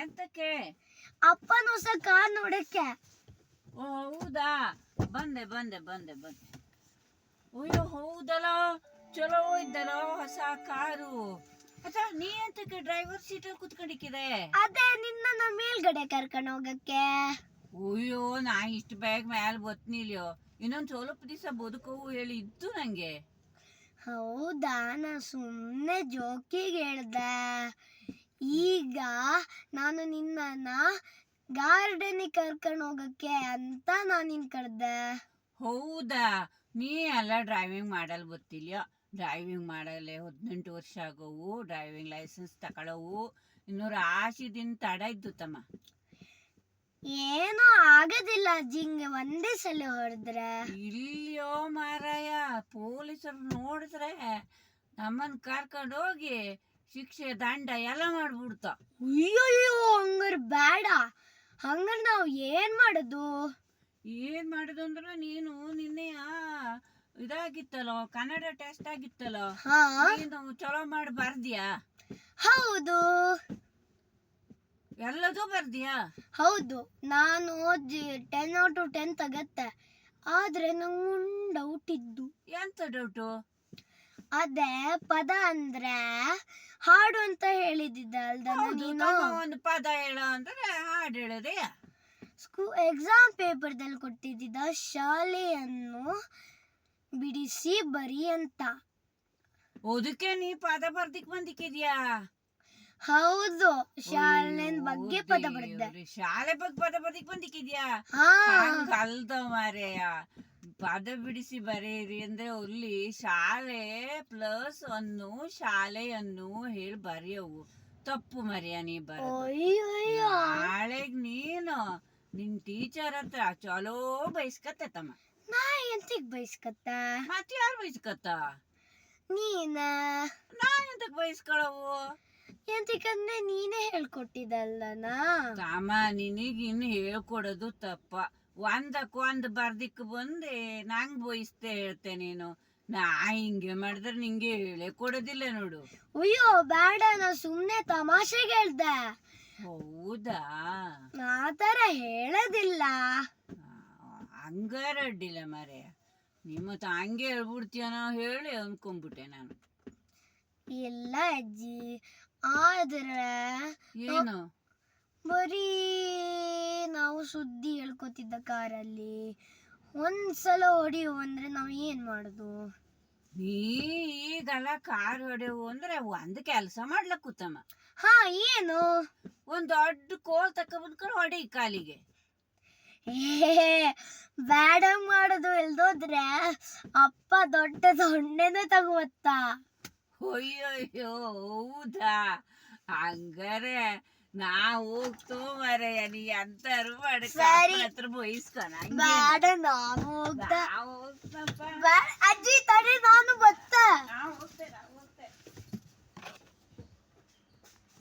ಎಂತಕ್ಕೆ? ಅಪ್ಪನ ಹೊಸ ಕಾರ್ ನೋಡಕ್ಕೆ. ಓ ಹೌದಾ, ಬಂದೆ ಬಂದೆ ಬಂದೆ ಬಂದೆ. ಅಯ್ಯೋ ಹೌದಲ್ಲ, ಚಲೋ ಇದ್ದಲ್ಲ ಹೊಸ ಕಾರು. ಅಚ್ಚಾ, ನೀ ಎಂತಕ್ಕೆ ಡ್ರೈವರ್ ಸೀಟಲ್ಲಿ ಕುತ್ಕೊಂಡಿಕ್ಕಿದೆ? ಅದೇ ನಿನ್ನ ಮೇಲ್ಗಡೆ ಕರ್ಕೊಂಡು ಹೋಗಕ್ಕೆ. ಅಯ್ಯೋ, ನಾ ಇಷ್ಟು ಬೇಗ ಮ್ಯಾಲ ಬತ್ನಿಲ್ಯೋ, ಇನ್ನೊಂದು ಸ್ವಲ್ಪ ದಿವಸ ಬದುಕವು ಹೇಳಿ ಇತ್ತು ನಂಗೆ. ಹೌದಾ, ನಾ ಸುಮ್ಮನೆ ಜೋಕಿಗೆ ಹೇಳ್ದೆ. ಈಗ ನಾನು ನಿನ್ನನ್ನ ಗಾರ್ಡನಿಗೆ ಕರ್ಕೊಂಡು ಹೋಗಕ್ಕೆ ಅಂತ ನಾನು ನಿನ್ ಕರೆದೆ. ಹೌದಾ, ನೀ ಎಲ್ಲ ಡ್ರೈವಿಂಗ್ ಮಾಡಲ್ ಗೊತ್ತಿಲ್ಲ. ಡ್ರೈವಿಂಗ್ ಮಾಡಲೆ 18 ವರ್ಷ ಆಗವು, ಡ್ರೈವಿಂಗ್ ಲೈಸೆನ್ಸ್ ತಗೊಳ್ಳವು. ಇನ್ನು ರಾಶಿ ದಿನ ತಡ ಇದ್ದು ತಮ್ಮ. ಏನೂ ಆಗೋದಿಲ್ಲ ಜಿಂಗೆ ಒಂದೇ ಸಲ ಹೊಡೆದ್ರೆ. ಇಲ್ಲಿಯೋ ಮಾರಾಯ, ಪೊಲೀಸರು ನೋಡಿದ್ರೆ ನಮ್ಮನ್ನು ಕರ್ಕೊಂಡು ಹೋಗಿ ಶಿಕ್ಷೆ ದಂಡ ಎಲ್ಲ ಮಾಡ್ಬಿಡ್ತ. ಅಯ್ಯಯ್ಯೋ, ಹಂಗಾರೆ ಬೇಡ. ಹಂಗಾರೆ ನಾವು ಏನ್ ಮಾಡೋದು? ಏನ್ ಮಾಡುದು ಅಂದ್ರೆ, ನೀನು ನಿನ್ನೆ ಇದಾಗಿತ್ತಲ್ಲೋ, ಕನ್ನಡ ಟೆಸ್ಟ್ ಆಗಿತ್ತಲ್ಲೋ, ನೀನು ಚಲೋ ಮಾಡಿ ಬರ್ದ್ಯಾ? ಹೌದು. ಎಲ್ಲದೂ ಬರ್ದ್ಯಾ? ಹೌದು, ನಾನು 10 out of 10 ತಗತ್ತೆ. ಆದ್ರೆ ನಂಗೊಂದು ಡೌಟ್ ಇದ್ದು. ಎಂತ ಡೌಟು? ಅದೇ ಪದ ಅಂದ್ರೆ ಹಾಡು ಅಂತ ಹೇಳಿದ್ದ ಅಲ್ದ ನೀನು. ಒಂದು ಪದ ಹೇಳೋ ಅಂದ್ರೆ ಹಾಡು ಹೇಳೋದೇ. ಎಕ್ಸಾಮ್ ಪೇಪರ್ದಲ್ಲಿ ಕೊಟ್ಟಿದ್ದ ಶಾಲೆಯನ್ನು ಬಿಡಿಸಿ ಬರಿ ಅಂತ. ಅದಕ್ಕೆ ನೀ ಪದ ಬರ್ದಿಕ್ ಬಂದಿಕ್ಕಿದ್ಯಾ? ಹೌದು, ಶಾಲೆ ಬಗ್ಗೆ ಪದ ಬರ್ದೆ. ಶಾಲೆ ಬಗ್ಗೆ ಪದ ಬರ್ದಿಕ್ ಬಂದಿಕ್ಕಿದ್ಯಾ? ಅಲ್ದ ಮಾರೇಯ, ಪದ ಬಿಡಿಸಿ ಬರೀರಿ ಅಂದ್ರೆ ಅಲ್ಲಿ ಶಾಲೆ ಪ್ಲಸ್ ಅನ್ನು ಶಾಲೆಯನ್ನು ಹೇಳಿ ಬರೆಯವು. ತಪ್ಪು ಮರಿಯ ನೀ ಬರೋದು. ನಾಳೆಗ್ ನೀನು ನಿನ್ ಟೀಚರ್ ಹತ್ರ ಚಲೋ ಬೈಸ್ಕತ್ತಮ್ಮ. ನಾ ಎಂತಕ್ ಬೈಸ್ಕತ್ತ? ಮತ್ತೆ ಯಾರು ಬೈಸ್ಕತ್ತ? ನೀನ. ನಾ ಎಂತಕ್ ಬೈಸ್ಕೊಳವು? ಎಂತಕ್ಕಂದ್ರೆ ನೀನೇ ಹೇಳ್ಕೊಟ್ಟಿದ್ದಲ್ಲನ. ತಮ್ಮ, ನಿನಗ್ ಇನ್ನು ಹೇಳ್ಕೊಡೋದು ತಪ್ಪ. ಒಂದಕ್ಕೊಂದು ಬರ್ದಿಕ್ ಬಂದೆ ನಂಗ್ ಬಯಸ್ತೆ ಹೇಳ್ತೆ ನೀನು. ನಾ ಹಿಂಗೆ ಮಾಡಿದ್ರೆ ನಿಂಗೆ ಹೇಳೇ ಕೊಡೋದಿಲ್ಲ ನೋಡು. ಅಯ್ಯೋ ಬೇಡ, ನಾ ಸುಮ್ನೆ ತಮಾಷೆಗೆ ಹೇಳ್ದೆ. ಹೌದಾ? ಆ ತರ ಹೇಳೋದಿಲ್ಲ. ಹಂಗಾರ ಅಡ್ಡಿಲ್ಲ ಮಾರೇ, ನಿಮ್ಮತ್ತ ಹಂಗೆ ಹೇಳ್ಬಿಡ್ತೀಯನೋ ಹೇಳಿ ಅನ್ಕೊಂಡ್ಬಿಟ್ಟೆ ನಾನು. ಇಲ್ಲ ಅಜ್ಜಿ, ಆದ್ರೆ ಏನು ಬರೀ ನಾವು ಸುದ್ದಿ ಹೇಳ್ಕೊತಿದ್ದ ಕಾರಲ್ಲಿ ಒಂದ್ಸಲ ಹೊಡಿಯು ಅಂದ್ರೆ ನಾವ್ ಏನ್ ಮಾಡುದು? ನೀ ಈಗಲ್ಲ ಕಾರ್ ಹೊಡೆವು ಅಂದ್ರೆ ಒಂದ್ ಕೆಲ್ಸ ಮಾಡ್ಲಕ್ ಕೂತಮ್ಮ. ಹಾ, ಏನು? ಒಂದ್ ದೊಡ್ಡ ಕೋಲ್ ತಕ್ಕ ಬಂದ್ಕೊಂಡು ಹೊಡಿ ಕಾಲಿಗೆ. ಬೇಡ ಮಾಡೋದು ಎಲ್ದೋದ್ರೆ ಅಪ್ಪ ದೊಡ್ಡ ದೊಣ್ಣೆನ ತಗೋತ್ತ. ಅಯ್ಯಯ್ಯೋ ಹೌದಾ? ಹಂಗಾರೆ ನಾ ಹೋಗ್ತೋ ಮರೆಯ, ನೀ ಅಂತಾರು ಹತ್ರ ಬಯಸ್ಕೊಣ. ಬೇಡ, ನಾನು ಹೋಗ್ದ. ಹೋಗ್ತಪ್ಪ. ಅಜ್ಜಿ ತಡಿ.